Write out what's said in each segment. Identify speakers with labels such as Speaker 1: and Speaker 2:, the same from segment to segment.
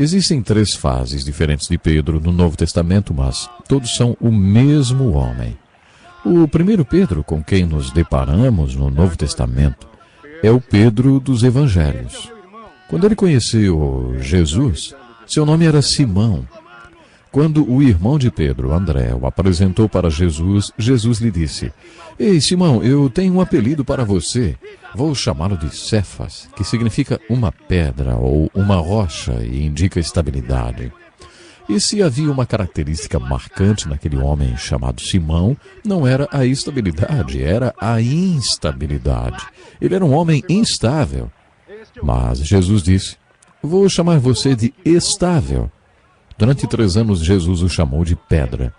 Speaker 1: Existem 3 fases diferentes de Pedro no Novo Testamento, mas todos são o mesmo homem. O primeiro Pedro com quem nos deparamos no Novo Testamento é o Pedro dos Evangelhos. Quando ele conheceu Jesus, seu nome era Simão. Quando o irmão de Pedro, André, o apresentou para Jesus, Jesus lhe disse: Ei, Simão, eu tenho um apelido para você. Vou chamá-lo de Cefas, que significa uma pedra ou uma rocha e indica estabilidade. E se havia uma característica marcante naquele homem chamado Simão, não era a estabilidade, era a instabilidade. Ele era um homem instável. Mas Jesus disse: Vou chamar você de estável. Durante 3 anos, Jesus o chamou de pedra.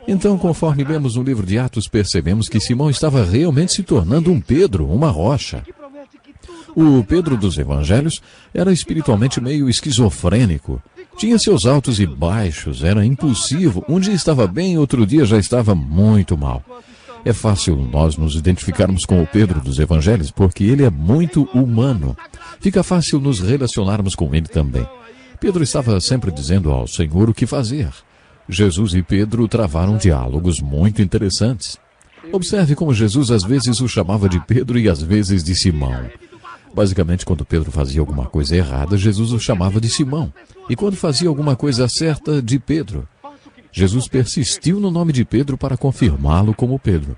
Speaker 1: Então, conforme lemos no livro de Atos, percebemos que Simão estava realmente se tornando um Pedro, uma rocha. O Pedro dos Evangelhos era espiritualmente meio esquizofrênico. Tinha seus altos e baixos, era impulsivo. Um dia estava bem, outro dia já estava muito mal. É fácil nós nos identificarmos com o Pedro dos Evangelhos porque ele é muito humano. Fica fácil nos relacionarmos com ele também. Pedro estava sempre dizendo ao Senhor o que fazer. Jesus e Pedro travaram diálogos muito interessantes. Observe como Jesus às vezes o chamava de Pedro e às vezes de Simão. Basicamente, quando Pedro fazia alguma coisa errada, Jesus o chamava de Simão. E quando fazia alguma coisa certa, de Pedro. Jesus persistiu no nome de Pedro para confirmá-lo como Pedro.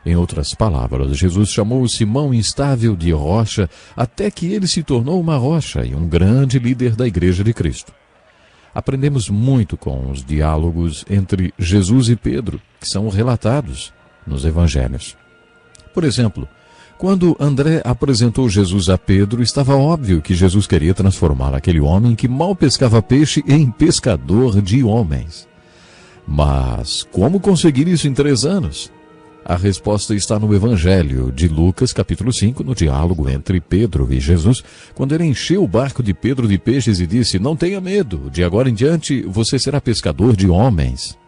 Speaker 1: Em outras palavras, Jesus chamou o Simão instável de rocha até que ele se tornou uma rocha e um grande líder da Igreja de Cristo. Aprendemos muito com os diálogos entre Jesus e Pedro, que são relatados nos Evangelhos. Por exemplo, quando André apresentou Jesus a Pedro, estava óbvio que Jesus queria transformar aquele homem que mal pescava peixe em pescador de homens. Mas como conseguir isso em 3 anos? A resposta está no Evangelho de Lucas, capítulo 5, no diálogo entre Pedro e Jesus, quando ele encheu o barco de Pedro de peixes e disse: Não tenha medo, de agora em diante você será pescador de homens.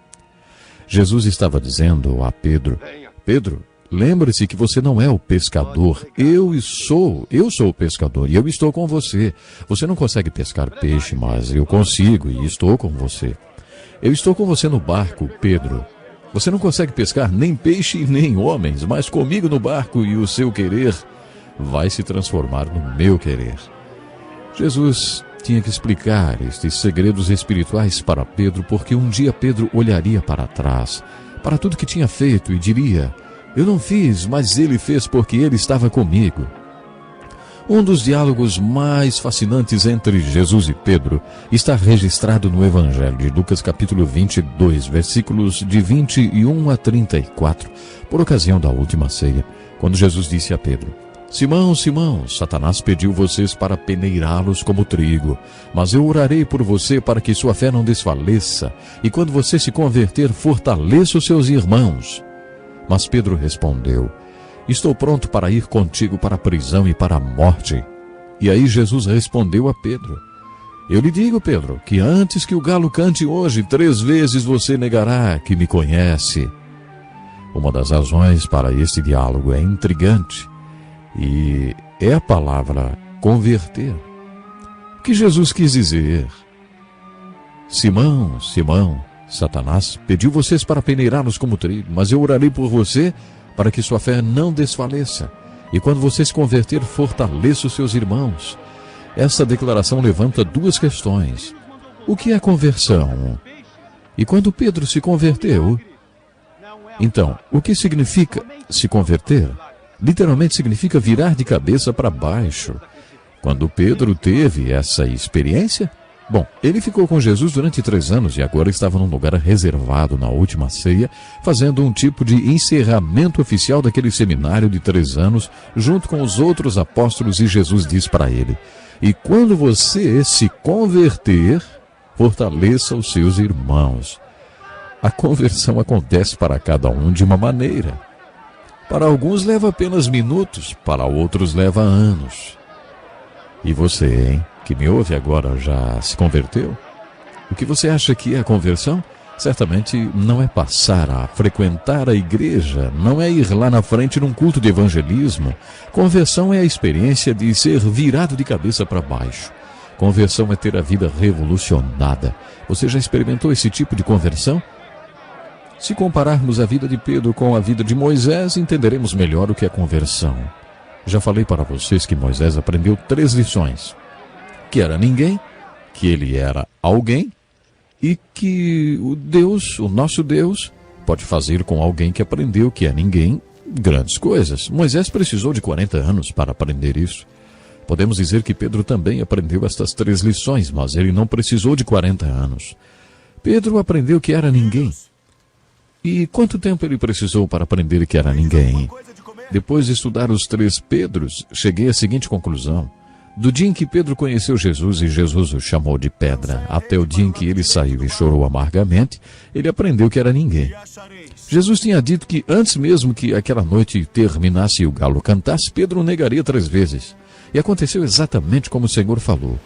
Speaker 1: Jesus estava dizendo a Pedro: Pedro, lembre-se que você não é o pescador, eu sou o pescador e eu estou com você. Você não consegue pescar peixe, mas eu consigo e estou com você. Eu estou com você no barco, Pedro. Você não consegue pescar nem peixe nem homens, mas comigo no barco e o seu querer vai se transformar no meu querer. Jesus tinha que explicar estes segredos espirituais para Pedro, porque um dia Pedro olharia para trás, para tudo que tinha feito e diria: Eu não fiz, mas ele fez porque ele estava comigo. Um dos diálogos mais fascinantes entre Jesus e Pedro está registrado no Evangelho de Lucas capítulo 22, versículos de 21 a 34, por ocasião da última ceia, quando Jesus disse a Pedro: Simão, Simão, Satanás pediu vocês para peneirá-los como trigo, mas eu orarei por você para que sua fé não desfaleça, e quando você se converter, fortaleça os seus irmãos. Mas Pedro respondeu: Estou pronto para ir contigo para a prisão e para a morte. E aí Jesus respondeu a Pedro: Eu lhe digo, Pedro, que antes que o galo cante hoje, 3 vezes você negará que me conhece. Uma das razões para este diálogo é intrigante e é a palavra converter. O que Jesus quis dizer? Simão, Simão, Satanás pediu vocês para peneirá-los como trigo, mas eu orarei por você para que sua fé não desfaleça. E quando você se converter, fortaleça os seus irmãos. Essa declaração levanta 2 questões. O que é conversão? E quando Pedro se converteu? Então, o que significa se converter? Literalmente significa virar de cabeça para baixo. Quando Pedro teve essa experiência, bom, ele ficou com Jesus durante 3 anos e agora estava num lugar reservado na última ceia, fazendo um tipo de encerramento oficial daquele seminário de 3 anos, junto com os outros apóstolos, e Jesus diz para ele: E quando você se converter, fortaleça os seus irmãos. A conversão acontece para cada um de uma maneira. Para alguns leva apenas minutos, para outros leva anos. E você, hein, que me ouve agora, já se converteu? O que você acha que é a conversão? Certamente não é passar a frequentar a igreja, não é ir lá na frente num culto de evangelismo. Conversão é a experiência de ser virado de cabeça para baixo, Conversão é ter a vida revolucionada. Você já experimentou esse tipo de conversão? Se compararmos a vida de Pedro com a vida de Moisés, entenderemos melhor o que é conversão. Já falei para vocês que Moisés aprendeu 3 lições. Que era ninguém, que ele era alguém e que o nosso Deus, pode fazer com alguém que aprendeu que é ninguém grandes coisas. Moisés precisou de 40 anos para aprender isso. Podemos dizer que Pedro também aprendeu estas 3 lições, mas ele não precisou de 40 anos. Pedro aprendeu que era ninguém. E quanto tempo ele precisou para aprender que era ninguém? Depois de estudar os 3 Pedros, cheguei à seguinte conclusão. Do dia em que Pedro conheceu Jesus e Jesus o chamou de pedra, até o dia em que ele saiu e chorou amargamente, ele aprendeu que era ninguém. Jesus tinha dito que antes mesmo que aquela noite terminasse e o galo cantasse, Pedro o negaria 3 vezes. E aconteceu exatamente como o Senhor falou.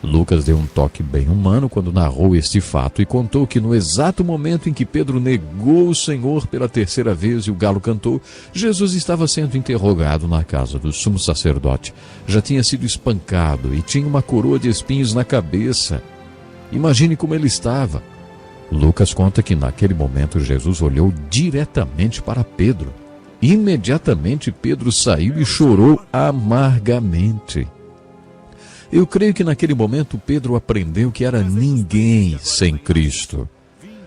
Speaker 1: Lucas deu um toque bem humano quando narrou este fato e contou que no exato momento em que Pedro negou o Senhor pela 3ª vez e o galo cantou, Jesus estava sendo interrogado na casa do sumo sacerdote. Já tinha sido espancado e tinha uma coroa de espinhos na cabeça. Imagine como ele estava. Lucas conta que naquele momento Jesus olhou diretamente para Pedro. Imediatamente Pedro saiu e chorou amargamente. Eu creio que naquele momento Pedro aprendeu que era ninguém sem Cristo.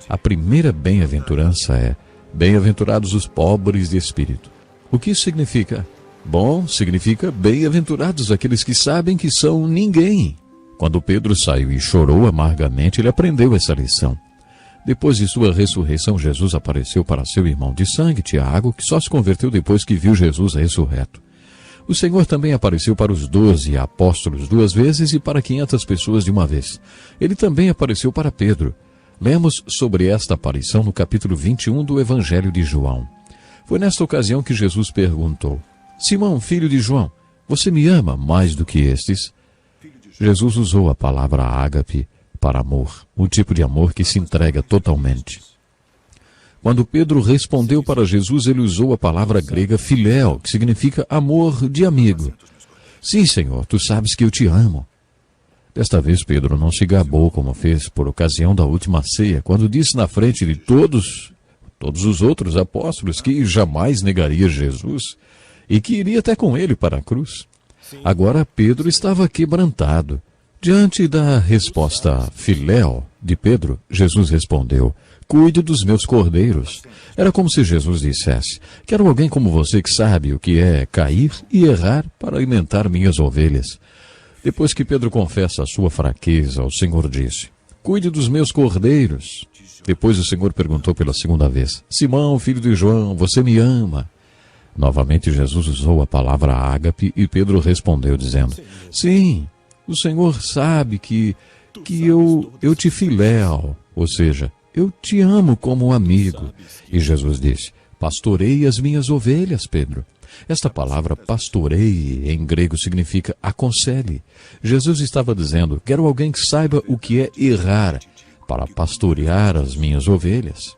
Speaker 1: A primeira bem-aventurança é: bem-aventurados os pobres de espírito. O que isso significa? Bom, significa bem-aventurados aqueles que sabem que são ninguém. Quando Pedro saiu e chorou amargamente, ele aprendeu essa lição. Depois de sua ressurreição, Jesus apareceu para seu irmão de sangue, Tiago, que só se converteu depois que viu Jesus ressurreto. O Senhor também apareceu para os 12 apóstolos 2 vezes e para 500 pessoas de uma vez. Ele também apareceu para Pedro. Lemos sobre esta aparição no capítulo 21 do Evangelho de João. Foi nesta ocasião que Jesus perguntou: Simão, filho de João, você me ama mais do que estes? Jesus usou a palavra ágape para amor, um tipo de amor que se entrega totalmente. Quando Pedro respondeu para Jesus, ele usou a palavra grega filéu, que significa amor de amigo. Sim, Senhor, tu sabes que eu te amo. Desta vez Pedro não se gabou como fez por ocasião da última ceia, quando disse na frente de todos os outros apóstolos que jamais negaria Jesus e que iria até com ele para a cruz. Agora Pedro estava quebrantado. Diante da resposta filéu de Pedro, Jesus respondeu: cuide dos meus cordeiros. Era como se Jesus dissesse: quero alguém como você que sabe o que é cair e errar para alimentar minhas ovelhas. Depois que Pedro confessa a sua fraqueza, o Senhor disse: cuide dos meus cordeiros. Depois o Senhor perguntou pela 2ª vez: Simão, filho de João, você me ama? Novamente Jesus usou a palavra ágape e Pedro respondeu dizendo: sim, o Senhor sabe que eu te filéu, ou seja, eu te amo como amigo. E Jesus disse: pastorei as minhas ovelhas, Pedro. Esta palavra pastorei em grego significa aconselhe. Jesus estava dizendo: quero alguém que saiba o que é errar para pastorear as minhas ovelhas.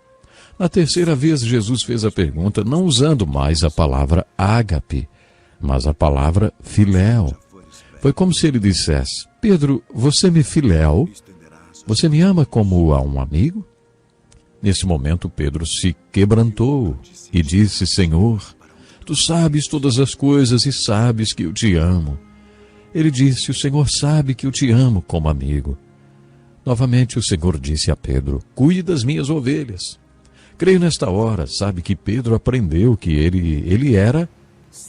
Speaker 1: Na 3ª vez Jesus fez a pergunta não usando mais a palavra ágape, mas a palavra filéu. Foi como se ele dissesse: Pedro, você me filéu? Você me ama como a um amigo? Nesse momento Pedro se quebrantou e disse: Senhor, tu sabes todas as coisas e sabes que eu te amo. Ele disse: o Senhor sabe que eu te amo como amigo. Novamente o Senhor disse a Pedro: cuide das minhas ovelhas. Creio nesta hora, sabe que Pedro aprendeu que ele era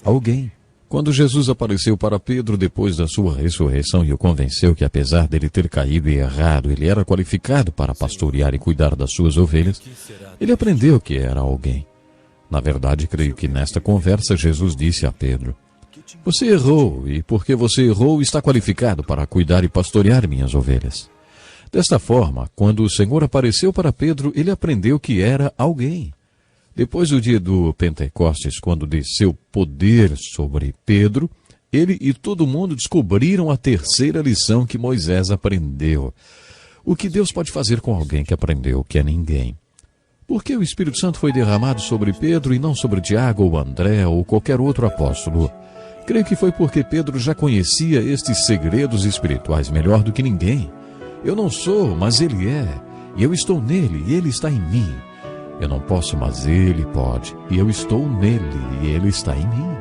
Speaker 1: alguém. Quando Jesus apareceu para Pedro depois da sua ressurreição e o convenceu que apesar dele ter caído e errado, ele era qualificado para pastorear e cuidar das suas ovelhas, ele aprendeu que era alguém. Na verdade, creio que nesta conversa Jesus disse a Pedro: você errou, e porque você errou, está qualificado para cuidar e pastorear minhas ovelhas. Desta forma, quando o Senhor apareceu para Pedro, ele aprendeu que era alguém. Depois do dia do Pentecostes, quando desceu poder sobre Pedro, ele e todo mundo descobriram a 3ª lição que Moisés aprendeu. O que Deus pode fazer com alguém que aprendeu que é ninguém? Por que o Espírito Santo foi derramado sobre Pedro e não sobre Tiago ou André ou qualquer outro apóstolo? Creio que foi porque Pedro já conhecia estes segredos espirituais melhor do que ninguém. Eu não sou, mas ele é. E eu estou nele, e ele está em mim. Eu não posso, mas ele pode. E eu estou nele, e ele está em mim.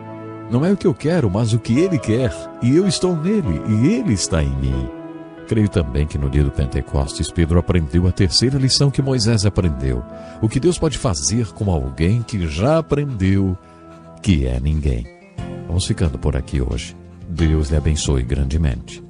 Speaker 1: Não é o que eu quero, mas o que ele quer. E eu estou nele, e ele está em mim. Creio também que no dia do Pentecostes, Pedro aprendeu a terceira lição que Moisés aprendeu. O que Deus pode fazer com alguém que já aprendeu que é ninguém. Vamos ficando por aqui hoje. Deus lhe abençoe grandemente.